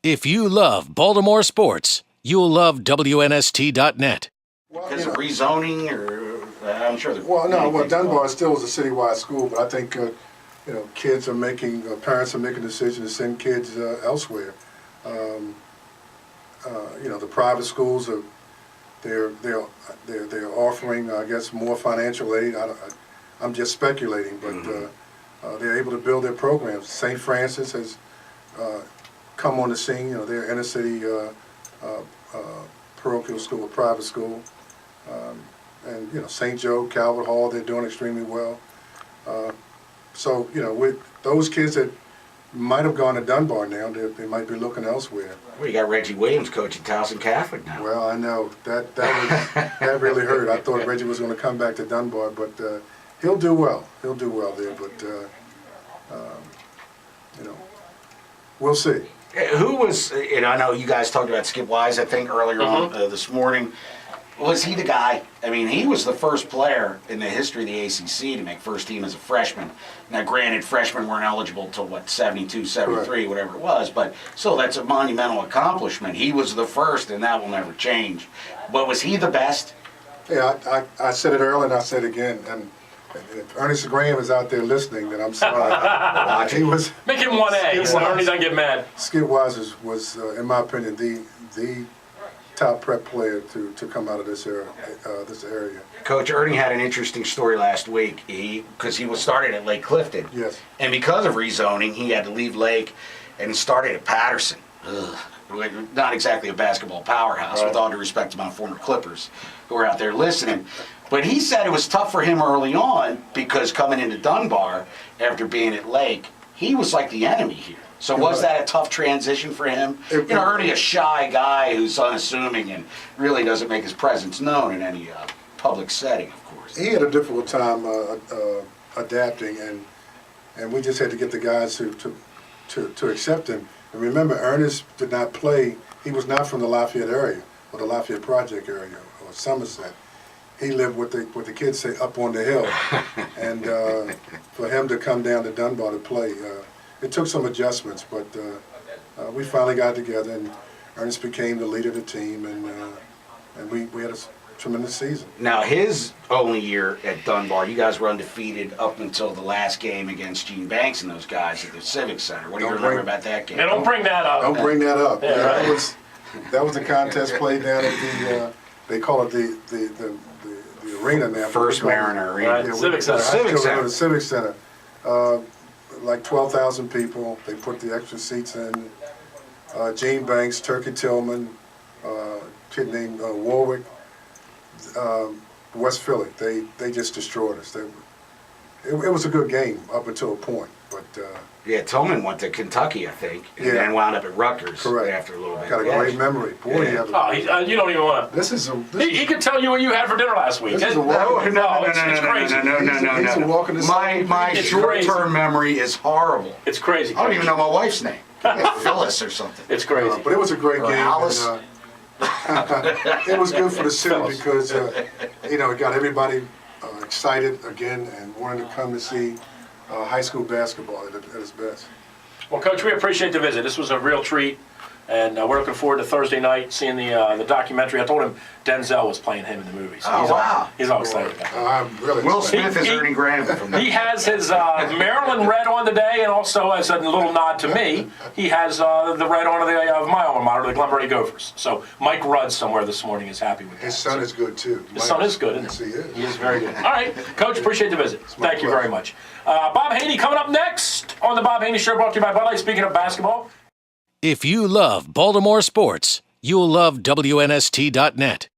If you love Baltimore sports, you'll love WNST.net. Because of rezoning, or I'm sure. Dunbar still is a citywide school, but I think kids are making, parents are making decisions to send kids elsewhere. The private schools are they're offering, I guess, more financial aid. I'm just speculating, but they're able to build their programs. St. Francis has come on the scene. They're inner city parochial school, private school. And St. Joe, Calvert Hall, they're doing extremely well. With those kids that might have gone to Dunbar now, they might be looking elsewhere. Well, you got Reggie Williams coaching Towson Catholic now. Well, I know that really hurt. I thought Reggie was going to come back to Dunbar, but he'll do well. He'll do well there, but we'll see. Who was? I know you guys talked about Skip Wise, I think, earlier on this morning. Was he the guy? I mean, he was the first player in the history of the ACC to make first team as a freshman. Now, granted, freshmen weren't eligible until, 72, 73, Correct. Whatever it was, but still, that's a monumental accomplishment. He was the first, and that will never change. But was he the best? Yeah, I said it earlier and I said it again. And if Ernest Graham is out there listening, then I'm sorry. He was make him 1A so Ernie doesn't get mad. Skip Wise was in my opinion, the top prep player to come out of this area. Coach, Ernie had an interesting story last week. Because he was started at Lake Clifton. Yes. And because of rezoning, he had to leave Lake and started at Patterson. Ugh. Not exactly a basketball powerhouse, Right. with all due respect to my former Clippers who are out there listening. But he said it was tough for him early on because coming into Dunbar after being at Lake, he was like the enemy here. So was that a tough transition for him? Ernie, a shy guy who's unassuming and really doesn't make his presence known in any public setting, of course. He had a difficult time adapting, and we just had to get the guys to accept him. And remember, Ernest did not play. He was not from the Lafayette area or the Lafayette Project area or Somerset. He lived what the kids say up on the hill, and for him to come down to Dunbar to play. It took some adjustments, but we finally got together, and Ernest became the leader of the team, and we had a tremendous season. Now, his only year at Dunbar, you guys were undefeated up until the last game against Gene Banks and those guys at the Civic Center. What do you remember about that game? Yeah, don't bring that up. Don't bring that up. Yeah, right. That was the contest played down at the they call it the arena now. First Mariner Arena. Right. Civic Center. The Civic Center. Like 12,000 people. They put the extra seats in. Gene Banks, Turkey Tillman, kid named Warwick, West Philly. They just destroyed us. It was a good game up until a point, but. Yeah, Tillman went to Kentucky, I think, and then wound up at Rutgers. Correct. After a little bit. Got a great memory. Boy, Yeah. you have You don't even want to. This is He could tell you what you had for dinner last week. This is a No, It's crazy. He's a walk in the My It's short-term memory is horrible. It's crazy. I don't even know my wife's name. Phyllis or something. It's crazy. But it was a great game. Alice. And, it was good for the city Phyllis. because it got everybody excited again and wanted to come to see high school basketball at its best. Well, Coach, we appreciate the visit. This was a real treat, and we're looking forward to Thursday night seeing the documentary. I told him Denzel was playing him in the movie. So he's all excited about that. I'm really Will excited. Smith is Ernie Graham from He has his Maryland red on today, and also as a little nod to me, he has the red on of my alma mater, the Glenbury Gophers. So Mike Rudd somewhere this morning is happy with that. His son is good too. His son is good, isn't Yes, he? he is. He is very good. All right, Coach, appreciate the visit. my Thank you very pleasure. much. Bob Haynie coming up next on the Bob Haynie Show, brought to you by Bud Light. Speaking of basketball. If you love Baltimore sports, you'll love WNST.net.